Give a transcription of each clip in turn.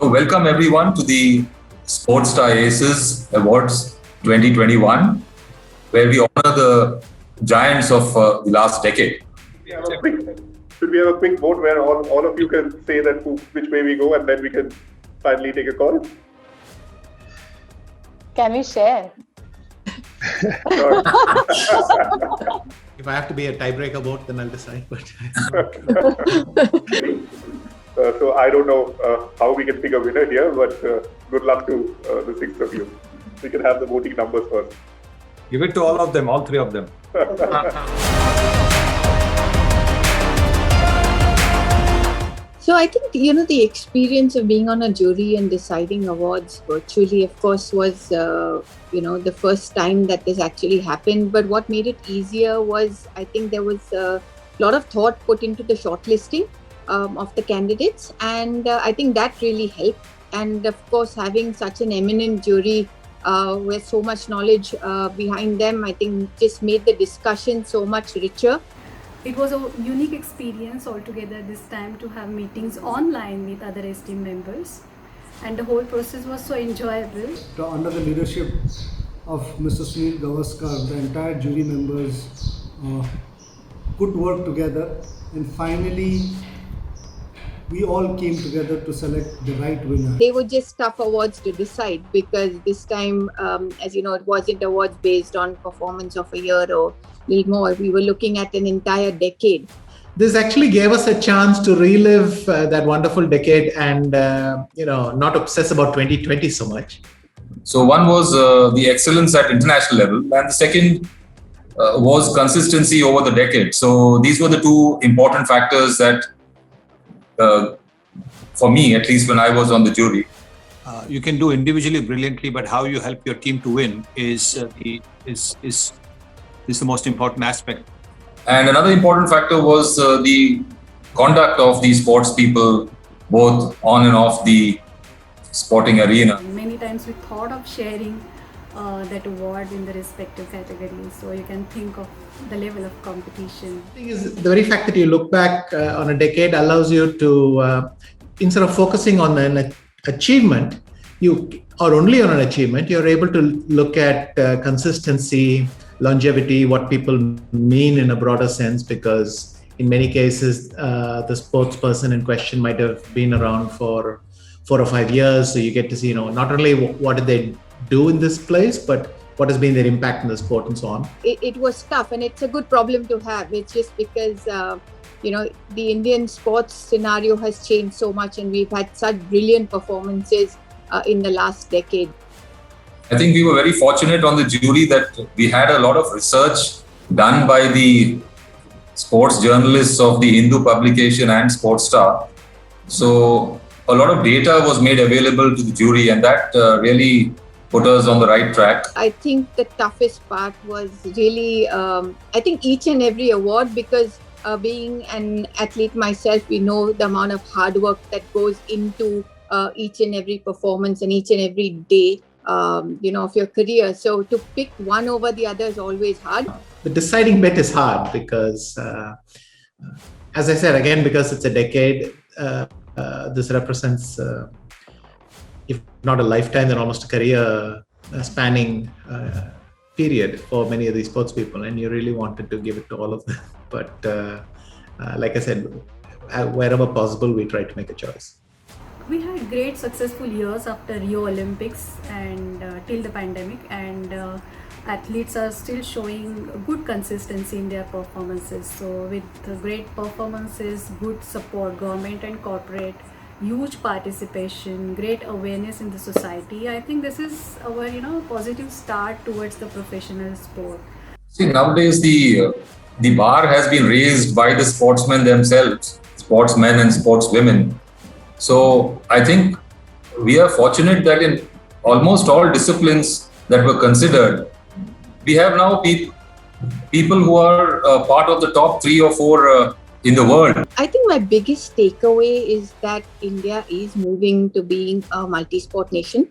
Welcome everyone to the Sportstar Aces Awards 2021, where we honor the giants of the last decade. Should we have a quick vote where all of you can say that which way we go, and then we can finally take a call? Can we share? Sure. If I have to be a tiebreaker vote, then I'll decide. But So I don't know how we can pick a winner here, but good luck to the six of you. We can have the voting numbers first. Give it to all of them, all three of them. So I think, the experience of being on a jury and deciding awards virtually, of course, was, the first time that this actually happened. But what made it easier was, I think there was a lot of thought put into the shortlisting of the candidates. And I think that really helped. And of course, having such an eminent jury with so much knowledge behind them, I think just made the discussion so much richer. It was a unique experience altogether this time to have meetings online with other esteemed members, and the whole process was so enjoyable. Under the leadership of Mr. Sunil Gavaskar, the entire jury members could work together, and finally we all came together to select the right winner. They were just tough awards to decide because this time, as you know, it wasn't awards based on performance of a year or a little more. We were looking at an entire decade. this actually gave us a chance to relive that wonderful decade and, not obsess about 2020 so much. So one was the excellence at international level, and the second was consistency over the decade. So these were the two important factors that, for me, at least when I was on the jury. You can do individually brilliantly, but how you help your team to win is the most important aspect. And another important factor was the conduct of the sports people, both on and off the sporting arena. Many times we thought of sharing that award in the respective categories, so you can think of the level of competition. The thing is, the very fact that you look back on a decade allows you to, instead of focusing on an achievement, or only on an achievement, you're able to look at consistency, longevity, what people mean in a broader sense, because in many cases, the sports person in question might have been around for 4 or 5 years. So you get to see, not only what did they do in this place, but what has been their impact in the sport and so on. It was tough, and it's a good problem to have. It's just because, the Indian sports scenario has changed so much, and we've had such brilliant performances in the last decade. I think we were very fortunate on the jury that we had a lot of research done by the sports journalists of the Hindu publication and Sportstar. So a lot of data was made available to the jury, and that really put us on the right track. I think the toughest part was really, I think each and every award, because being an athlete myself, we know the amount of hard work that goes into each and every performance and each and every day of your career. So to pick one over the other is always hard. The deciding bit is hard because, as I said, again, because it's a decade, this represents, if not a lifetime, then almost a career spanning period for many of these sports people. And you really wanted to give it to all of them. But like I said, wherever possible, we try to make a choice. We had great successful years after Rio Olympics and till the pandemic, and athletes are still showing good consistency in their performances. So with great performances, good support, government and corporate, huge participation, great awareness in the society, I think this is our positive start towards the professional sport. See, nowadays the bar has been raised by the sportsmen themselves, sportsmen and sportswomen. So I think we are fortunate that in almost all disciplines that were considered, we have now people who are part of the top 3 or 4 in the world. I think my biggest takeaway is that India is moving to being a multi-sport nation.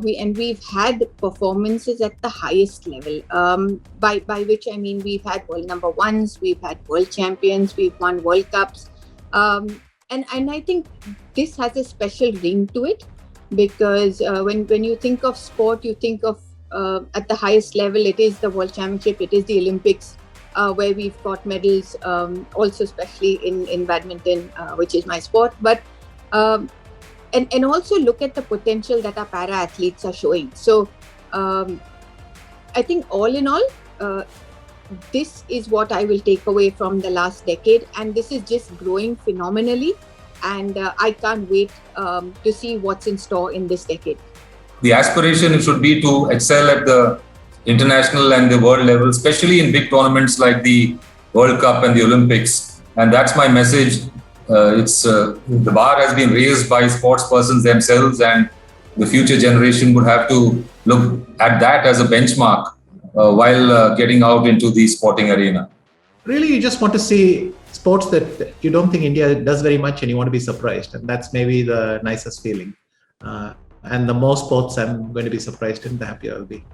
We've had performances at the highest level, by which I mean we've had world number ones, we've had world champions, we've won World Cups. and I think this has a special ring to it, because when you think of sport, you think of at the highest level, it is the World Championship, it is the Olympics, where we've got medals, also especially in badminton, which is my sport. But and also look at the potential that our para athletes are showing. So I think all in all, this is what I will take away from the last decade, and this is just growing phenomenally, and I can't wait to see what's in store in this decade. The aspiration should be to excel at the international and the world level, especially in big tournaments like the World Cup and the Olympics. And that's my message. The bar has been raised by sports persons themselves, and the future generation would have to look at that as a benchmark while getting out into the sporting arena. Really, you just want to see sports that you don't think India does very much, and you want to be surprised, and that's maybe the nicest feeling. And the more sports I'm going to be surprised in, the happier I'll be.